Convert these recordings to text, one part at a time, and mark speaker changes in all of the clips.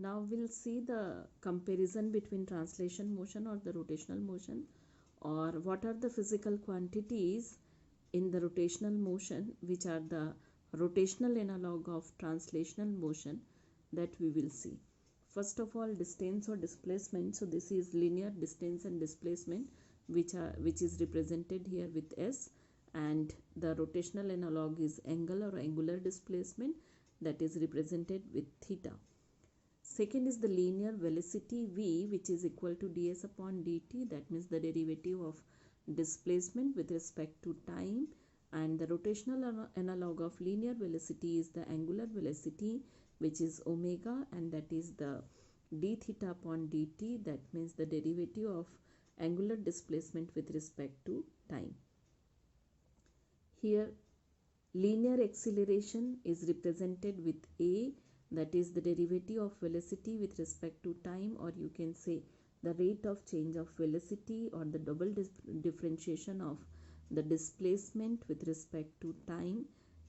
Speaker 1: Now we'll see the comparison between translation motion or the rotational motion, or what are the physical quantities in the rotational motion which are the rotational analog of translational motion, that we will see. First of all, distance or displacement. So this is linear distance and displacement, which is represented here with S, and the rotational analog is angle or angular displacement, that is represented with theta. Second is the linear velocity v, which is equal to ds upon dt, that means the derivative of displacement with respect to time. And the rotational analog of linear velocity is the angular velocity, which is omega, and that is the d theta upon dt, that means the derivative of angular displacement with respect to time. Here linear acceleration is represented with a, that is the derivative of velocity with respect to time, or you can say the rate of change of velocity, or the double differentiation of the displacement with respect to time.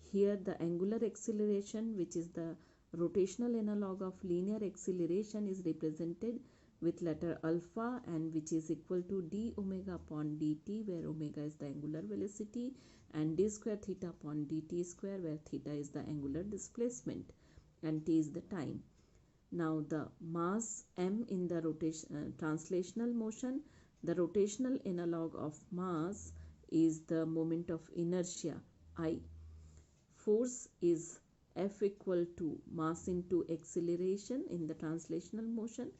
Speaker 1: Here the angular acceleration, which is the rotational analog of linear acceleration, is represented with letter alpha, and which is equal to d omega upon dt, where omega is the angular velocity, and d square theta upon dt square, where theta is the angular displacement and t is the time. Now the mass m in the translational motion, the rotational analog of mass is the moment of inertia I. Force is F equal to mass into acceleration in the translational motion.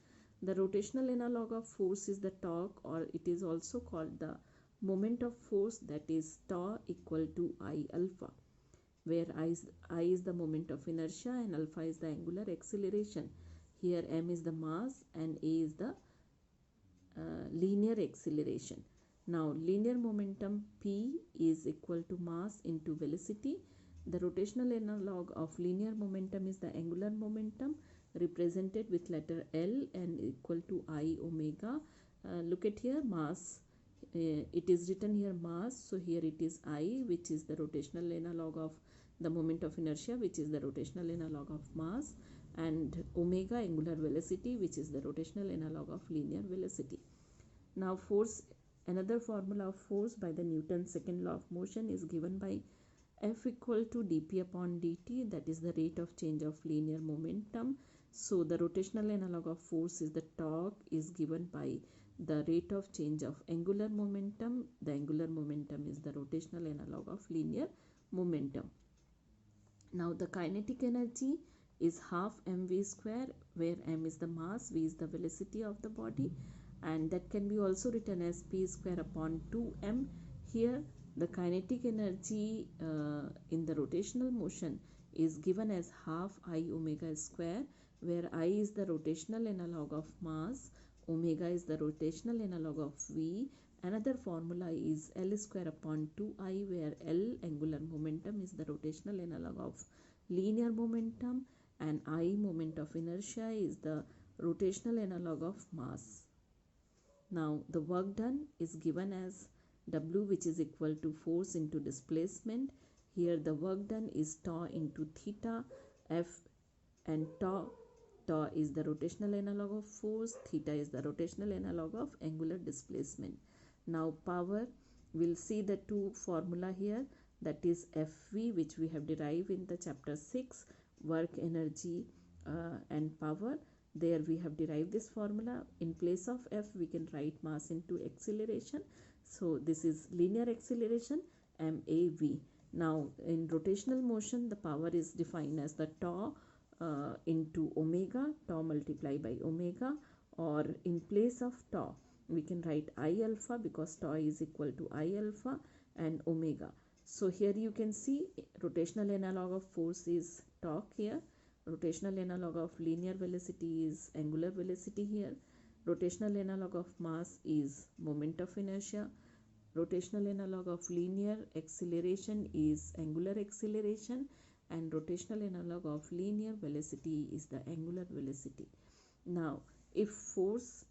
Speaker 1: The rotational analog of force is the torque, or it is also called the moment of force, that is tau equal to I alpha, where I is the moment of inertia and alpha is the angular acceleration. Here m is the mass and a is the linear acceleration. Now linear momentum P is equal to mass into velocity. The rotational analog of linear momentum is the angular momentum, represented with letter L and equal to I omega. Look at here, mass. It is written here mass, so here it is I, which is the rotational analog of the moment of inertia, which is the rotational analog of mass, and omega angular velocity, which is the rotational analog of linear velocity. Now force, another formula of force by the Newton's second law of motion is given by F equal to dp upon dt, that is the rate of change of linear momentum. So the rotational analog of force is the torque, is given by the rate of change of angular momentum. The angular momentum is the rotational analog of linear momentum. Now the kinetic energy is half mv square, where m is the mass, v is the velocity of the body, and that can be also written as p square upon 2m. Here the kinetic energy in the rotational motion is given as half I omega square, where I is the rotational analog of mass, omega is the rotational analog of v. Another formula is L square upon 2I, where L angular momentum is the rotational analog of linear momentum, and I moment of inertia is the rotational analog of mass. Now the work done is given as W, which is equal to force into displacement. Here the work done is tau into theta, F and tau. Tau is the rotational analog of force, theta is the rotational analog of angular displacement. Now power, we'll see the two formula here, that is Fv, which we have derived in the chapter 6, work, energy and power. There we have derived this formula. In place of F we can write mass into acceleration. So this is linear acceleration, MAV. Now in rotational motion the power is defined as the tau into omega, tau multiplied by omega, or in place of tau we can write I alpha, because tau is equal to I alpha and omega. So here you can see rotational analog of force is torque here, rotational analog of linear velocity is angular velocity here, rotational analog of mass is moment of inertia, rotational analog of linear acceleration is angular acceleration, and rotational analog of linear velocity is the angular velocity. Now if force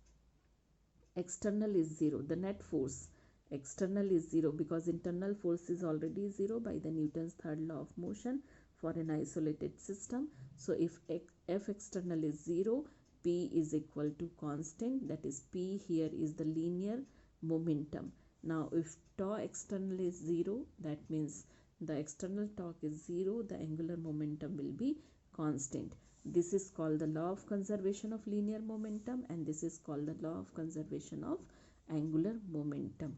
Speaker 1: external is 0, the net force external is 0, because internal force is already 0 by the Newton's third law of motion. for an isolated system. So if F external is 0, P is equal to constant, that is P here is the linear momentum. Now if tau external is 0, that means the external torque is 0, the angular momentum will be constant. This is called the law of conservation of linear momentum, and this is called the law of conservation of angular momentum.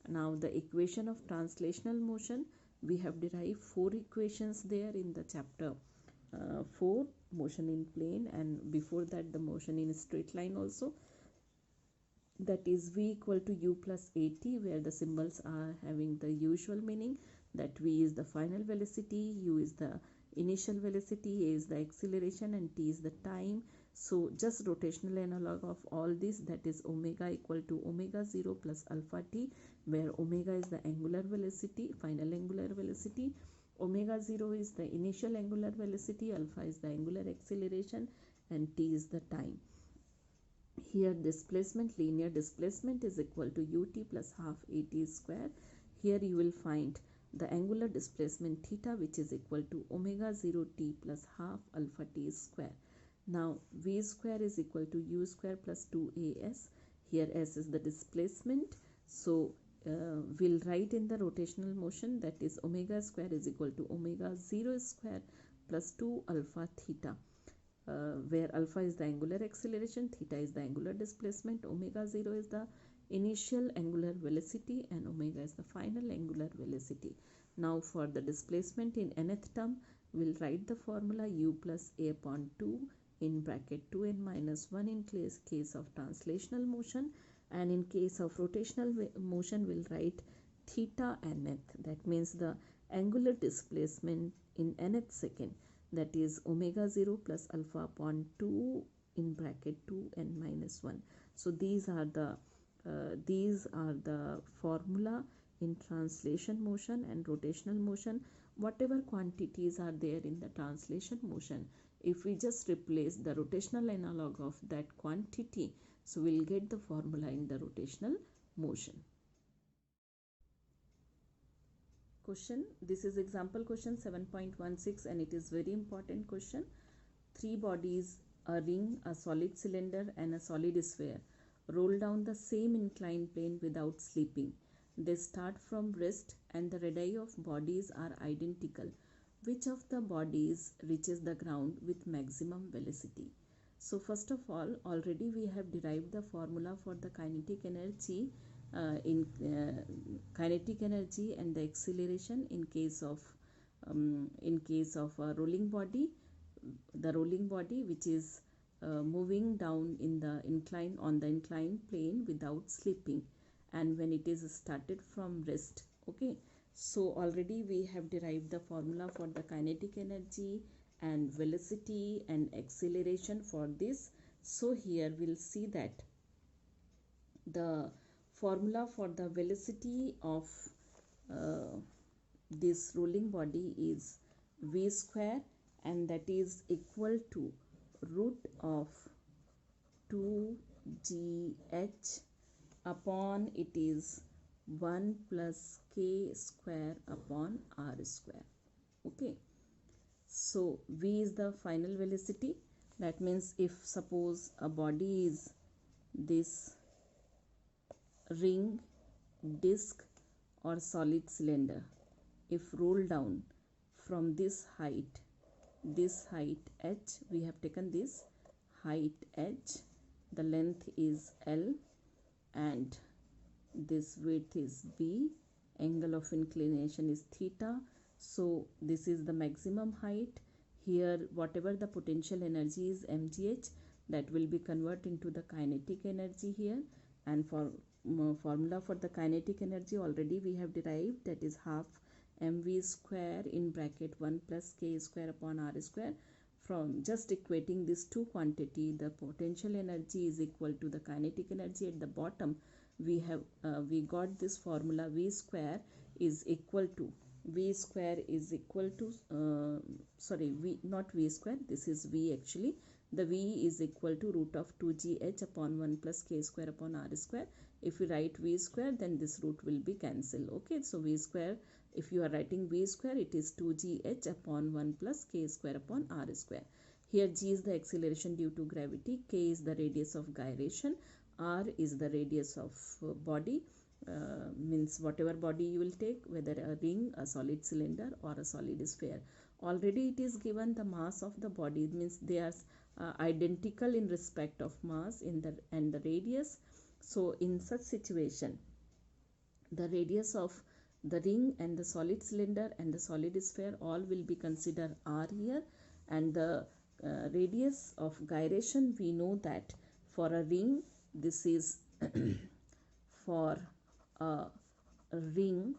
Speaker 1: Now the equation of translational motion, we have derived 4 equations there in the chapter 4, motion in plane, and before that the motion in straight line also. That is V equal to U plus AT, where the symbols are having the usual meaning, that V is the final velocity, U is the initial velocity, A is the acceleration, and T is the time. So just rotational analog of all this, that is omega equal to omega 0 plus alpha t, where omega is the angular velocity, final angular velocity, omega 0 is the initial angular velocity, alpha is the angular acceleration, and t is the time. Here displacement, linear displacement is equal to ut plus half at square. Here you will find the angular displacement theta, which is equal to omega 0 t plus half alpha t square. Now v square is equal to u square plus 2as. Here s is the displacement. So we'll write in the rotational motion, that is omega square is equal to omega 0 square plus 2 alpha theta. Where alpha is the angular acceleration, theta is the angular displacement, omega 0 is the initial angular velocity, and omega is the final angular velocity. Now for the displacement in nth term, we'll write the formula u plus a upon 2 in bracket 2n minus 1 in case of translational motion, and in case of rotational motion we'll write theta nth, that means the angular displacement in nth second, that is omega 0 plus alpha upon 2 in bracket 2n minus 1. So these are the formula in translation motion and rotational motion. Whatever quantities are there in the translation motion, if we just replace the rotational analog of that quantity, so we'll get the formula in the rotational motion. Question, this is example question 7.16, and it is very important question. 3 bodies, a ring, a solid cylinder, and a solid sphere, roll down the same inclined plane without slipping. They start from rest and the radii of bodies are identical. Which of the bodies reaches the ground with maximum velocity? So first of all, already we have derived the formula for the kinetic energy kinetic energy and the acceleration in case of a rolling body. The rolling body which is moving down in the incline on the inclined plane without slipping, and when it is started from rest. Okay, so already we have derived the formula for the kinetic energy and velocity and acceleration for this. So here we'll see that the formula for the velocity of this rolling body is v square, and that is equal to root of 2gh upon it is 1 plus k square upon r square. Okay, so v is the final velocity. That means if suppose a body is this ring, disc, or solid cylinder, if rolled down from this height h, we have taken this height h, the length is L, and this width is b, angle of inclination is theta. So this is the maximum height. Here whatever the potential energy is mgh, that will be converted into the kinetic energy here, and for formula for the kinetic energy already we have derived, that is half mv square in bracket 1 plus k square upon r square. From just equating these two quantity, the potential energy is equal to the kinetic energy at the bottom. We have we got this formula, v square is equal to v not v square, this is v actually. The v is equal to root of 2gh upon 1 plus k square upon r square. If you write v square, then this root will be cancelled. Okay, so v square, if you are writing v square, it is 2gh upon 1 plus k square upon r square. Here g is the acceleration due to gravity, k is the radius of gyration, r is the radius of body. Means whatever body you will take, whether a ring, a solid cylinder or a solid sphere. Already it is given the mass of the body, means they are identical in respect of mass in the and the radius. So in such situation, the radius of the ring and the solid cylinder and the solid sphere all will be considered r here, and the radius of gyration, we know that for a ring this is for a ring,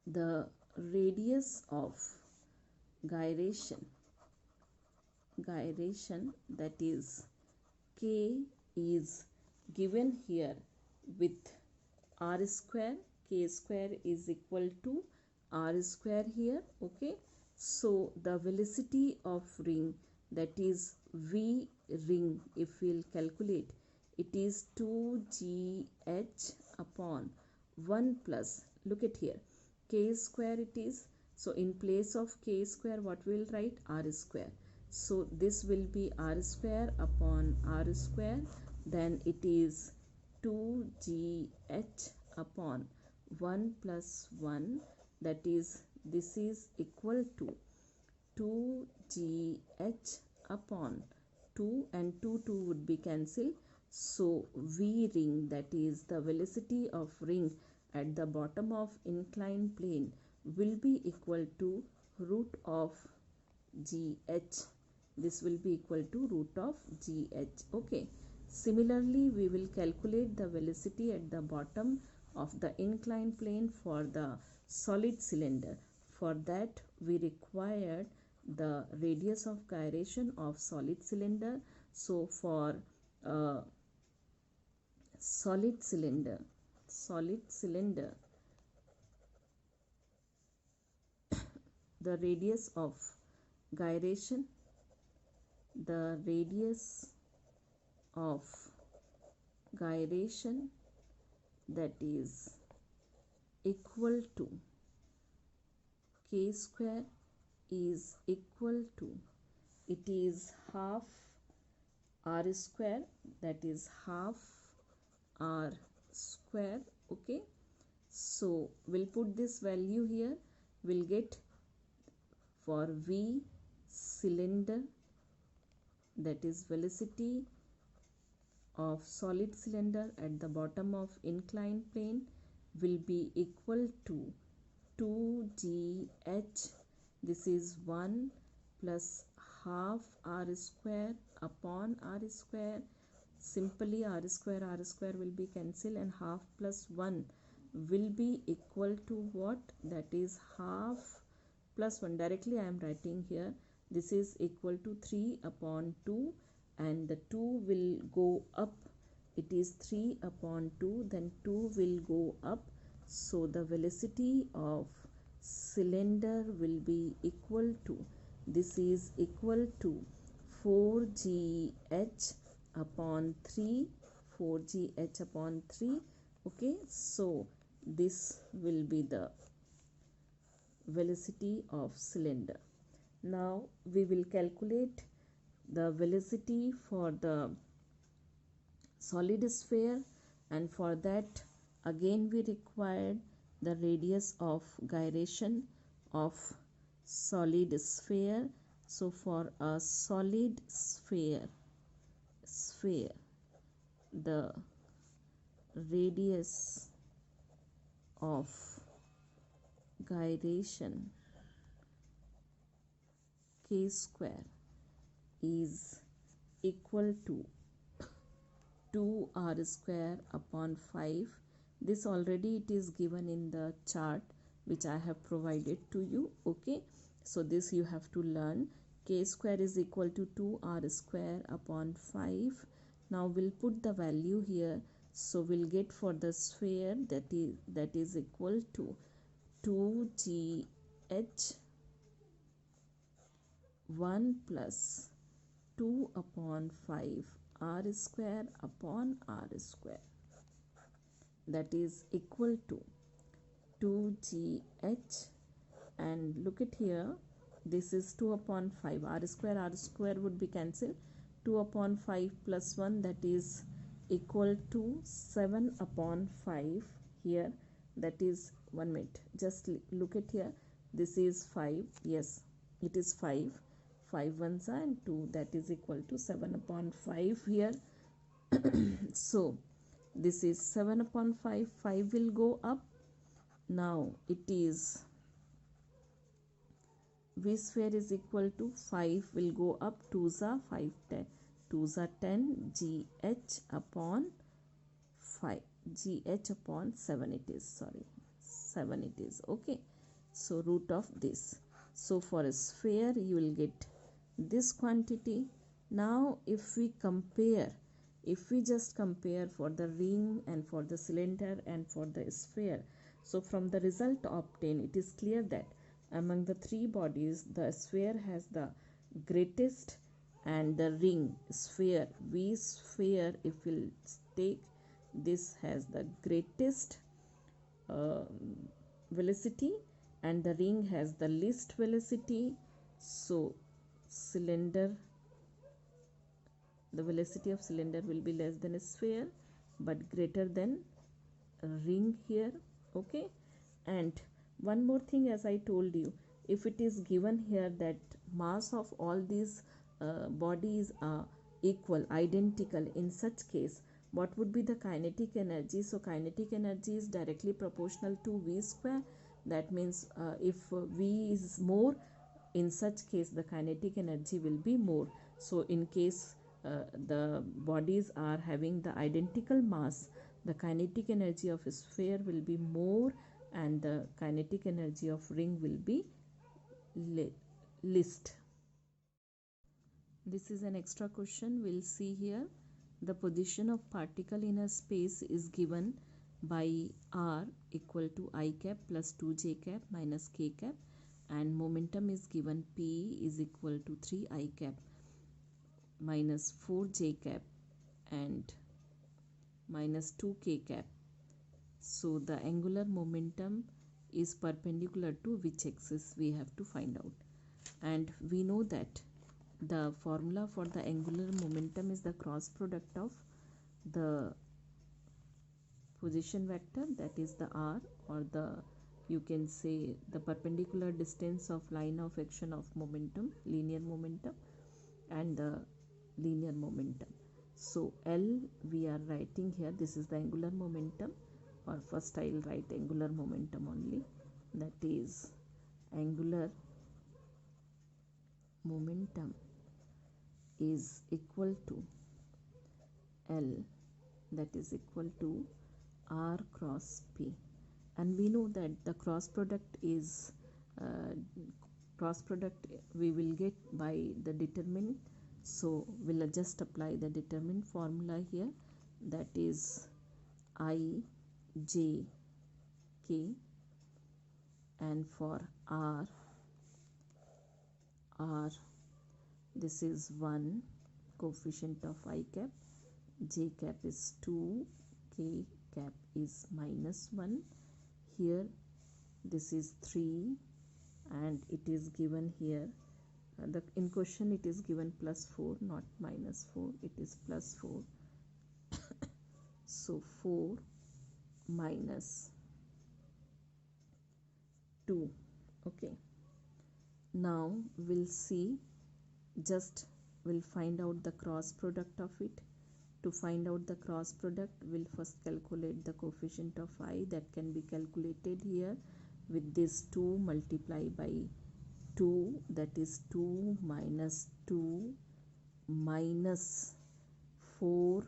Speaker 1: the radius of gyration that is k is given here with r square. K square is equal to r square here. Okay, so the velocity of ring, that is v ring, if we'll calculate, it is 2gh upon 1 plus, look at here, k square it is. So in place of k square, what we'll write? R square. So this will be r square upon r square, then it is 2gh upon 1 plus 1, that is, this is equal to 2gh upon 2, and 2 would be cancelled. So v ring, that is the velocity of ring at the bottom of inclined plane, will be equal to root of gh. This will be equal to root of gh. Okay, similarly we will calculate the velocity at the bottom of the inclined plane for the solid cylinder. For that we required the radius of gyration of solid cylinder. So for solid cylinder, the radius of gyration, that is equal to k square is equal to, it is half r square, that is half r square. Okay, so we'll put this value here. We'll get for v cylinder, that is velocity of solid cylinder at the bottom of inclined plane, will be equal to 2gh, this is 1 plus half r square upon r square. Simply r square will be cancelled, and half plus 1 will be equal to what? That is half plus 1. Directly I am writing here, this is equal to 3 upon 2, and the 2 will go up, it is 3 upon 2, then 2 will go up. So the velocity of cylinder will be equal to, this is equal to 4gh upon 3, 4gh upon 3. Okay, so this will be the velocity of cylinder. Now we will calculate the velocity for the solid sphere, and for that again we required the radius of gyration of solid sphere. So for a solid sphere, the radius of gyration k square is equal to 2r square upon 5. This already it is given in the chart which I have provided to you. Okay, so this you have to learn. K square is equal to 2r square upon 5. Now we'll put the value here. So we'll get for the sphere, that is equal to 2gh 1 plus 2 upon 5 r square upon r square, that is equal to 2gh, and look at here, this is 2 upon 5, r square would be cancelled, 2 upon 5 plus 1, that is equal to 7 upon 5 here, that is 1 minute, just look at here, this is 5, yes it is 5, 5 ones are and 2, that is equal to 7 upon 5 here. So this is 7 upon 5, 5 will go up, now it is v square is equal to 5 will go up, 2s are 5, 10, 2s are 10, gh upon 5, gh upon 7 it is, sorry 7 it is, okay. So root of this, so for a sphere you will get this quantity. Now if we compare, if we just compare for the ring and for the cylinder and for the sphere, so from the result obtained it is clear that among the three bodies the sphere has the greatest and the ring sphere, V sphere, if we'll take this, has the greatest velocity and the ring has the least velocity. So cylinder, the velocity of cylinder will be less than a sphere but greater than a ring here, okay. And one more thing, as I told you, if it is given here that mass of all these bodies are equal, identical, in such case what would be the kinetic energy? So kinetic energy is directly proportional to v square, that means if v is more, in such case the kinetic energy will be more. So in case the bodies are having the identical mass, the kinetic energy of a sphere will be more and the kinetic energy of ring will be least. This is an extra question, we'll see here. The position of particle in a space is given by r equal to I cap plus 2j cap minus k cap, and momentum is given p is equal to 3I cap minus 4j cap and minus 2k cap. So the angular momentum is perpendicular to which axis we have to find out, and we know that the formula for the angular momentum is the cross product of the position vector, that is the r, or the, you can say, the perpendicular distance of line of action of momentum, linear momentum, and the linear momentum. So L we are writing here, this is the angular momentum, or first I will write angular momentum only, that is angular momentum is equal to L, that is equal to r cross p, and we know that the cross product is we will get by the determinant. So we'll just apply the determinant formula here, that is I j k, and for r this is 1 coefficient of I cap, j cap is 2, k cap is minus 1, here this is 3, and it is given here in question it is given plus 4, not minus 4, it is plus 4. So 4 minus 2, okay. Now we'll see, just we'll find out the cross product of it. To find out the cross product, we'll first calculate the coefficient of I, that can be calculated here with this 2 multiply by 2, that is 2 minus 2 minus 4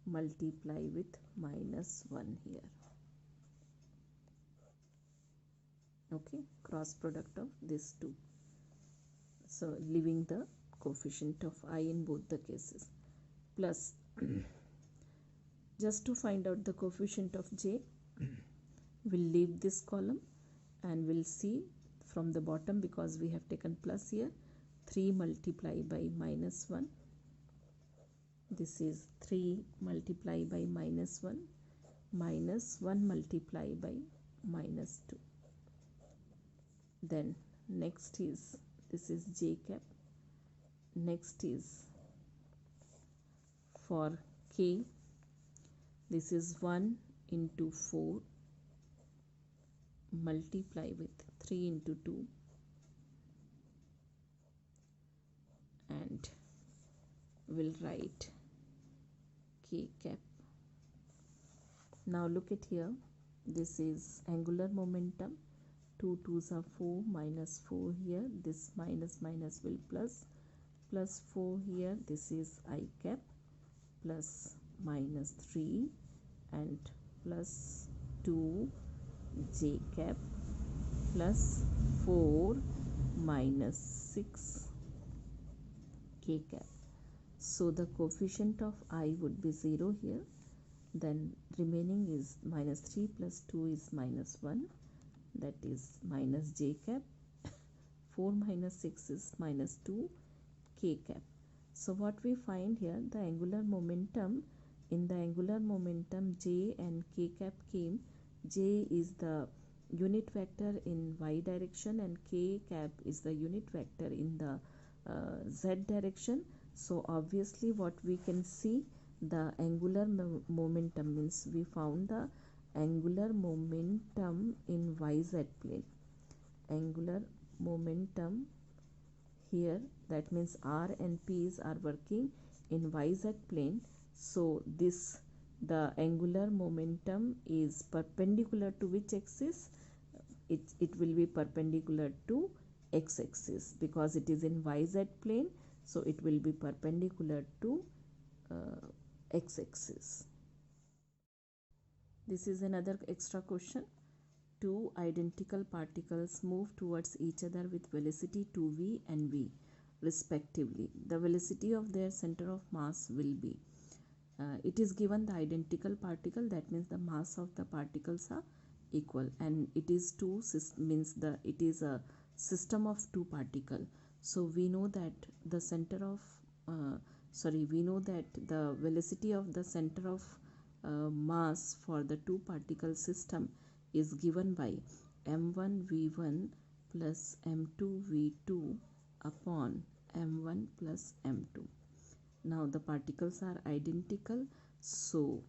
Speaker 1: multiply with minus 1 here, okay, cross product of these two. So leaving the coefficient of I in both the cases, plus just to find out the coefficient of j, we'll leave this column and we'll see from the bottom, because we have taken plus here, 3 multiply by minus 1, this is 3 multiplied by -1 minus 1 multiplied by -2. Then next is, this is j cap. Next is for k, this is 1 into 4 multiply with 3 into 2 and we'll write k cap. Now look at here, this is angular momentum. 2 2s are 4, minus 4 here, this minus minus will plus, plus 4 here, this is I cap, plus minus 3 and plus 2 j cap, plus 4 minus 6 k cap. So the coefficient of I would be 0 here. Then remaining is minus 3 plus 2 is minus 1, that is minus j cap. 4 minus 6 is minus 2 k cap. So what we find here, the angular momentum, in the angular momentum j and k cap came. J is the unit vector in y direction and k cap is the unit vector in the z direction. So obviously what we can see, the angular momentum means we found the angular momentum in yz plane. Angular momentum here, that means r and p's are working in yz plane. So this, the angular momentum is perpendicular to which axis? It will be perpendicular to x-axis because it is in yz plane. So it will be perpendicular to x-axis. This is another extra question. Two identical particles move towards each other with velocity 2v and v respectively. The velocity of their center of mass will be, it is given the identical particle, that means the mass of the particles are equal, and it is two, means the, it is a system of two particles. So we know that the center of we know that the velocity of the center of mass for the two particle system is given by m1 v1 plus m2 v2 upon m1 plus m2. Now the particles are identical, so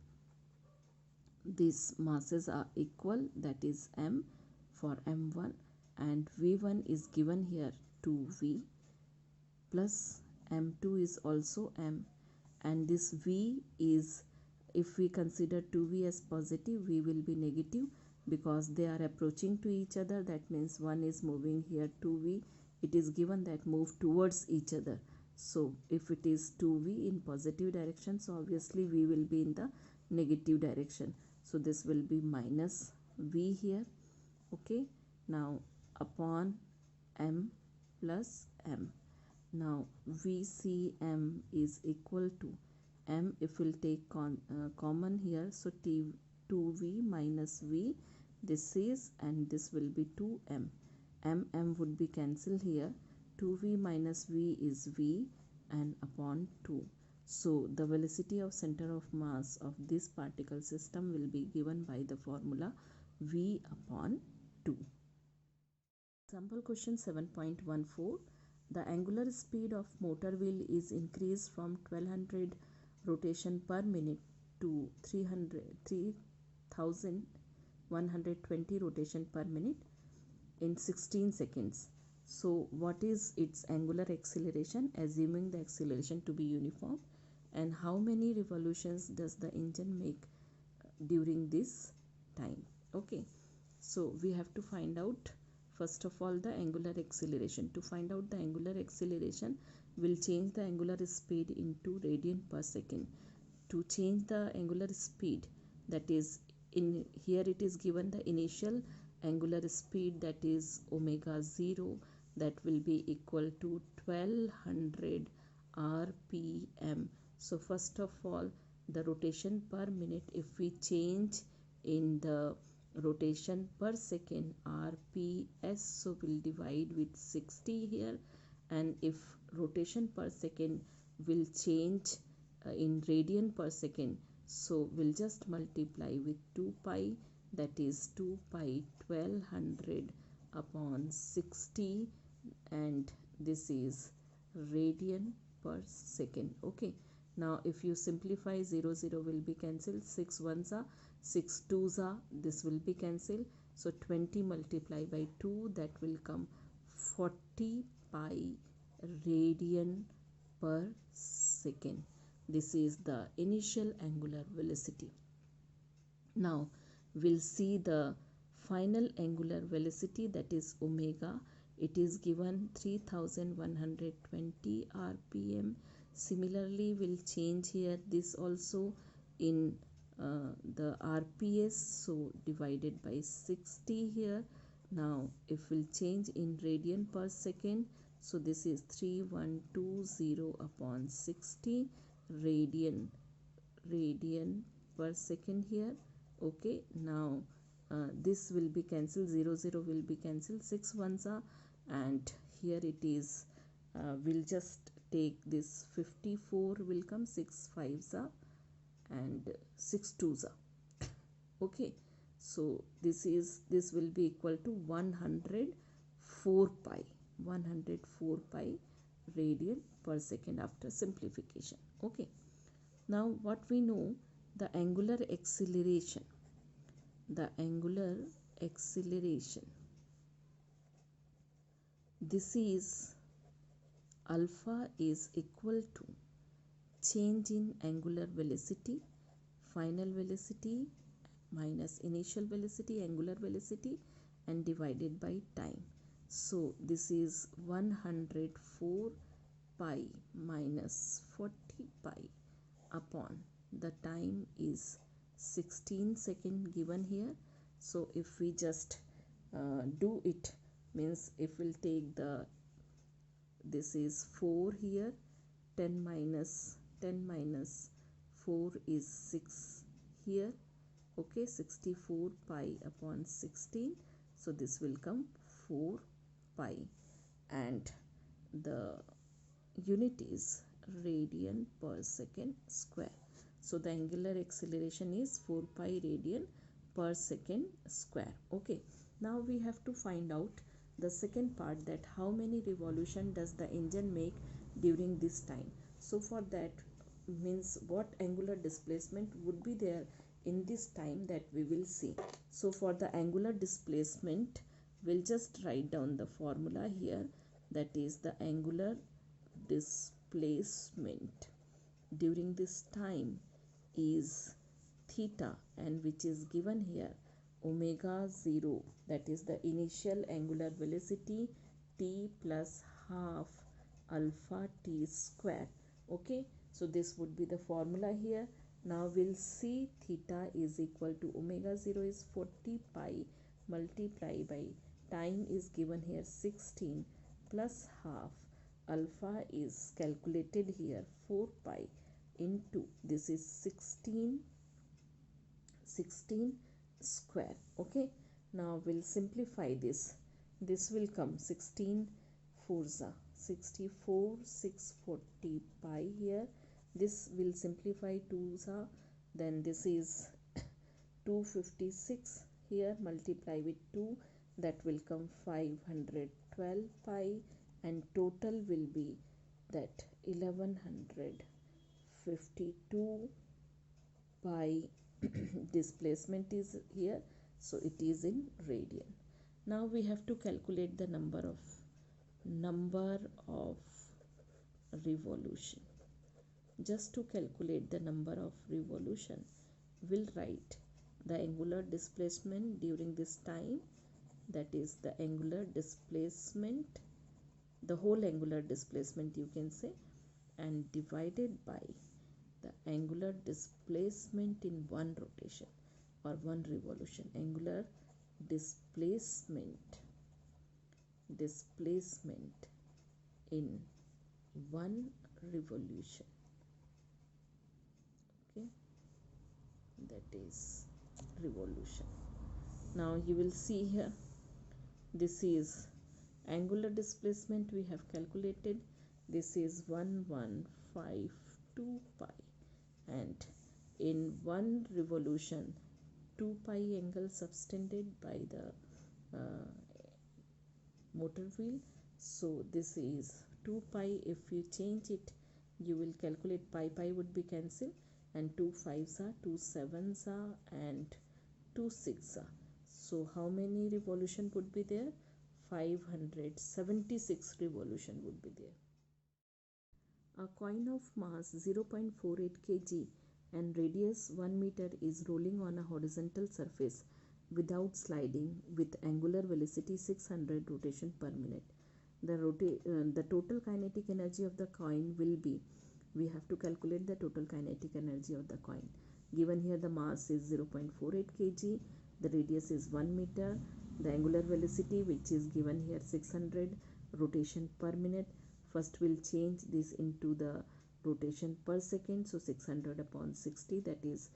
Speaker 1: these masses are equal, that is m for m1, and v1 is given here 2v plus m2 is also m, and this v is, if we consider 2v as positive, v will be negative because they are approaching to each other. That means one is moving here 2v, it is given that move towards each other. So if it is 2v in positive direction, so obviously v will be in the negative direction. So this will be minus v here. Okay, now upon m plus m. Now VCM is equal to m, if we'll take common here, so 2v minus v, this is, and this will be 2m. M would be cancelled here. 2v minus v is v and upon 2. So the velocity of center of mass of this particle system will be given by the formula v upon 2. Example question 7.14. The angular speed of motor wheel is increased from 1200 rotation per minute to 3120 rotation per minute in 16 seconds. So what is its angular acceleration, assuming the acceleration to be uniform, and how many revolutions does the engine make during this time? Okay, so we have to find out first of all the angular acceleration. To find out the angular acceleration, we'll change the angular speed into radian per second. To change the angular speed, that is, in here it is given the initial angular speed, that is omega 0, that will be equal to 1200 rpm. So first of all, the rotation per minute, if we change in the rotation per second rps, so we'll divide with 60 here, and if rotation per second will change in radian per second, so we'll just multiply with 2 pi, that is 2 pi 1200 upon 60, and this is radian per second. Okay, now if you simplify, 0 0 will be cancelled, 6 1s are 6 2s are, this will be cancelled, so 20 multiplied by 2, that will come 40 pi radian per second. This is the initial angular velocity. Now we'll see the final angular velocity, that is omega. It is given 3120 rpm. Similarly, we'll change here this also in the rps, so divided by 60 here. Now if we'll change in radian per second, so this is 3120 upon 60 radian per second here. Okay, now this will be cancelled, 0 0 will be cancelled, 6 1s are, and here it is, we'll just take this 54 will come, 6 5s are, and 6 2s are. Okay, so this will be equal to 104 pi radian per second after simplification. Okay, now what we know, the angular acceleration, this is alpha is equal to change in angular velocity, final velocity minus initial velocity, angular velocity, and divided by time. So this is 104 pi minus 40 pi upon the time is 16 second given here. So if we just do it, means if we'll take this is 4 here, 10 minus 4 is 6 here. Okay, 64 pi upon 16, so this will come 4 pi, and the unit is radian per second square. So the angular acceleration is 4 pi radian per second square. Okay, now we have to find out the second part, that how many revolution does the engine make during this time. So for that, means what angular displacement would be there in this time, that we will see. So for the angular displacement, we'll just write down the formula here, that is the angular displacement during this time is theta, and which is given here omega 0, that is the initial angular velocity, t plus half alpha t square. Okay, so this would be the formula here. Now we'll see theta is equal to omega 0 is 40 pi multiplied by time is given here 16 plus half alpha is calculated here 4 pi into this is 16 square. Okay, now we'll simplify this. This will come 16 4s are 64, 640 pi here. This will simplify 2s are, then this is 256 here, multiply with 2, that will come 512 pi, and total will be that 1152 pi. Displacement is here, so it is in radian. Now we have to calculate the number of revolution. Just to calculate the number of revolution, we'll write the angular displacement during this time, that is the angular displacement, the whole angular displacement you can say, and divided by the angular displacement in one rotation or one revolution. Angular displacement in one revolution. Okay, that is revolution. Now you will see here, this is angular displacement we have calculated, this is 1152 pi. and in one revolution 2 pi angle subtended by the uh, motor wheel. So this is 2 pi. If you change it, you will calculate pi would be cancelled, and 2 5s are 2 7s are and 2 6 are. So how many revolution would be there? 576 revolution would be there. A coin of mass 0.48 kg and radius 1 meter is rolling on a horizontal surface without sliding with angular velocity 600 rotation per minute. The total kinetic energy of the coin will be, we have to calculate the total kinetic energy of the coin. Given here the mass is 0.48 kg, the radius is 1 meter, the angular velocity which is given here 600 rotation per minute. First we'll change this into the rotation per second, so 600 upon 60, that is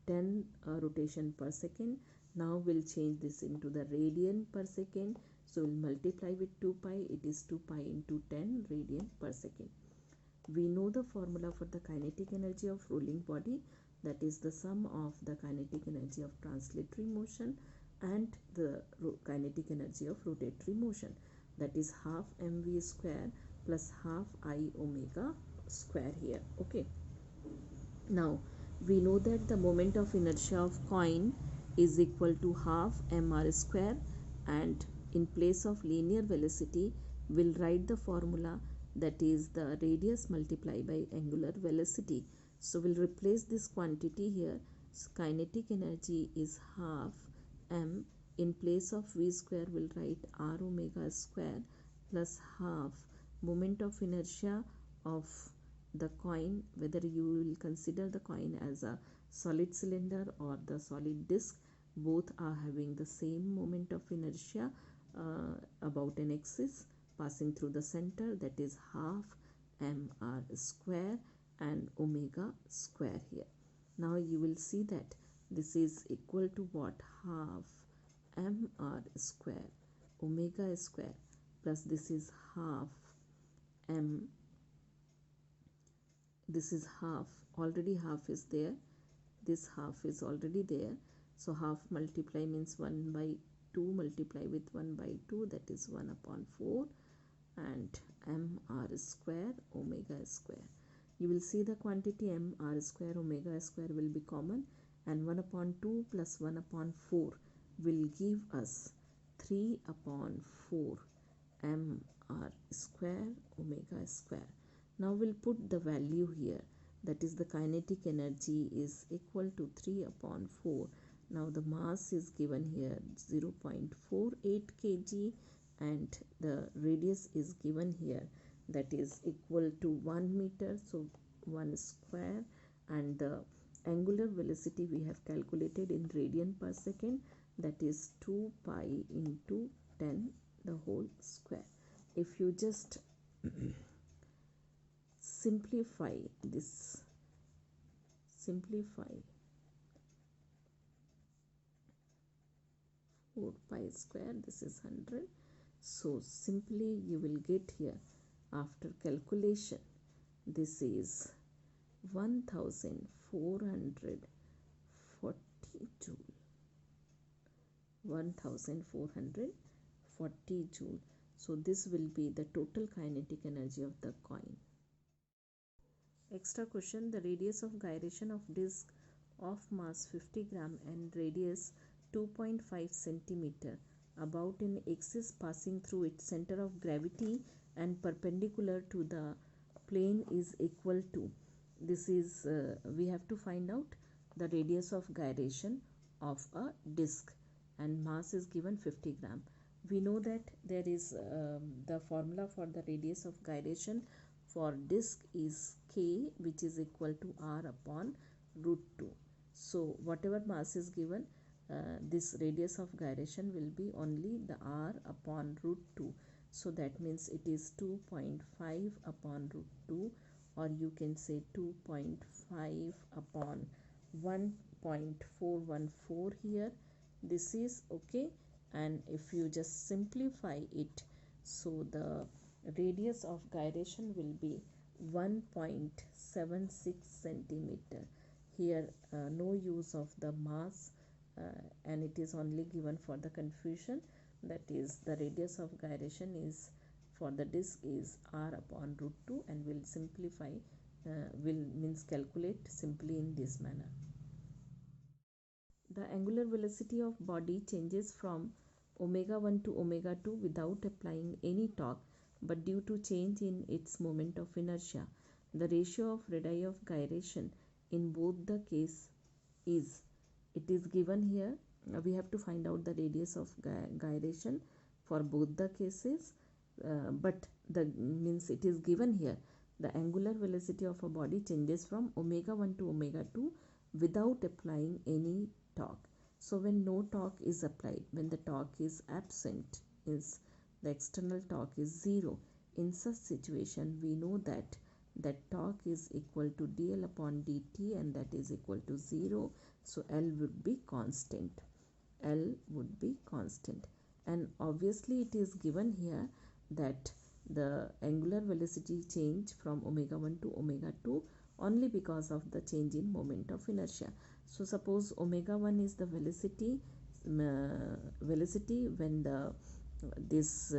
Speaker 1: 10 rotation per second. Now we'll change this into the radian per second, so we'll multiply with 2 pi, it is 2 pi into 10 radian per second. We know the formula for the kinetic energy of rolling body, that is the sum of the kinetic energy of translatory motion and the kinetic energy of rotatory motion, that is half mv square plus half I omega square here. Okay, now we know that the moment of inertia of coin is equal to half mr square, and in place of linear velocity we'll write the formula, that is the radius multiplied by angular velocity. So we'll replace this quantity here. So kinetic energy is half m, in place of v square we'll write r omega square plus half moment of inertia of the coin, whether you will consider the coin as a solid cylinder or the solid disc, both are having the same moment of inertia about an axis passing through the center, that is half mr square and omega square here. Now you will see that this is equal to what? Half mr square omega square plus this is half m, this is half, already half is there, this half is already there, so half multiply means 1 by 2 multiply with 1 by 2, that is 1 upon 4, and mr square omega square. You will see the quantity mr square omega square will be common, and 1 upon 2 plus 1 upon 4 will give us 3 upon 4 mr square omega square. Now we'll put the value here, that is the kinetic energy is equal to 3 upon 4. Now the mass is given here 0.48 kg and the radius is given here, that is equal to 1 meter, so 1 square, and the angular velocity we have calculated in radian per second, that is 2 pi into 10 the whole square. If you just simplify this, simplify 4 pi square, this is 100, so simply you will get here after calculation, this is 1440 joule, 1440 joule. So this will be the total kinetic energy of the coin. Extra question, the radius of gyration of disc of mass 50 gram and radius 2.5 centimeter about an axis passing through its center of gravity and perpendicular to the plane is equal to, this is we have to find out the radius of gyration of a disc and mass is given 50 gram. We know that there is the formula for the radius of gyration for disc is k, which is equal to r upon root 2. So whatever mass is given, this radius of gyration will be only the r upon root 2. So that means it is 2.5 upon root 2, or you can say 2.5 upon 1.414 here. This is okay, and if you just simplify it, so the radius of gyration will be 1.76 centimeter. here no use of the mass, and it is only given for the confusion, that is the radius of gyration is for the disk is r upon root 2, and will simplify will means calculate simply in this manner. The angular velocity of body changes from omega 1 to omega 2 without applying any torque, but due to change in its moment of inertia. The ratio of radii of gyration in both the case is, it is given here. We have to find out the radius of gyration for both the cases, but the means it is given here. The angular velocity of a body changes from omega 1 to omega 2 without applying any torque. So when no torque is applied, when the torque is absent, is the external torque is 0, in such situation we know that torque is equal to dl upon dt, and that is equal to 0. So L would be constant. L would be constant, and obviously it is given here that the angular velocity change from omega 1 to omega 2 only because of the change in moment of inertia. So suppose omega 1 is the velocity when the this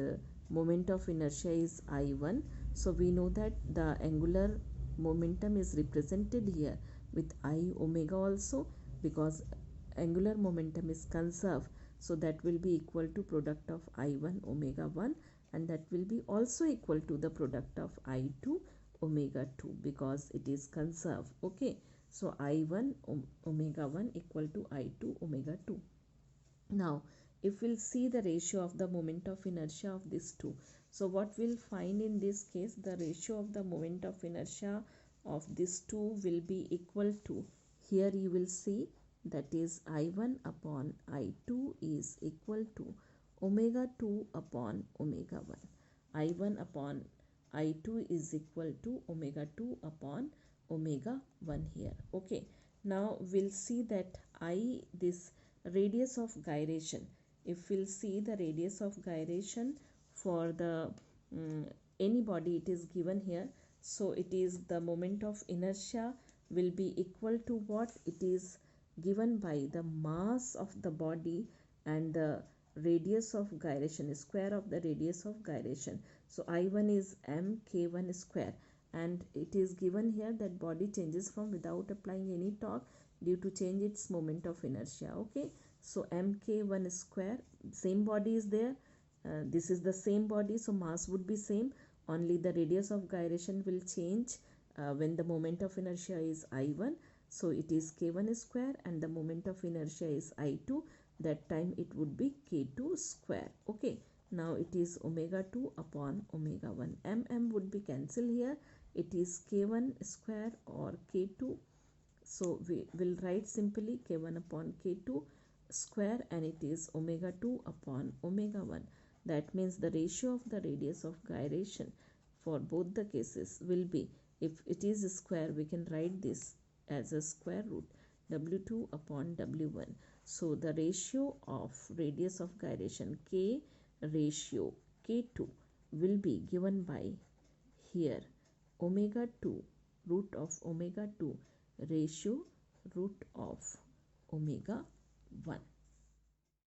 Speaker 1: moment of inertia is I1. So we know that the angular momentum is represented here with I omega also, because angular momentum is conserved. So that will be equal to product of I1 omega 1, and that will be also equal to the product of I2 omega 2 because it is conserved. Okay, so I1 omega 1 equal to I2 omega 2. Now if we'll see the ratio of the moment of inertia of these two, so what we'll find in this case, the ratio of the moment of inertia of these two will be equal to, here you will see that is I1 upon I2 is equal to omega 2 upon omega 1. I1 upon I2 is equal to omega 2 upon omega 1 here. Okay, now we'll see that this radius of gyration, if we'll see the radius of gyration for the any body, it is given here. So it is the moment of inertia will be equal to what? It is given by the mass of the body and the radius of gyration, square of the radius of gyration. So I1 is mk1 square, and it is given here that body changes from without applying any torque due to change its moment of inertia. Okay, so mk1 square, same body is there, this is the same body, so mass would be same, only the radius of gyration will change when the moment of inertia is I1. So it is k1 square, and the moment of inertia is I2, that time it would be k2 square. Okay, now it is omega 2 upon omega 1. mm would be cancelled here, it is k1 square or k2. So we will write simply k1 upon k2 square, and it is omega 2 upon omega 1. That means the ratio of the radius of gyration for both the cases will be, if it is a square, we can write this as a square root w2 upon w1. So the ratio of radius of gyration k ratio k2 will be given by here omega 2 root of omega 2 ratio root of omega 1.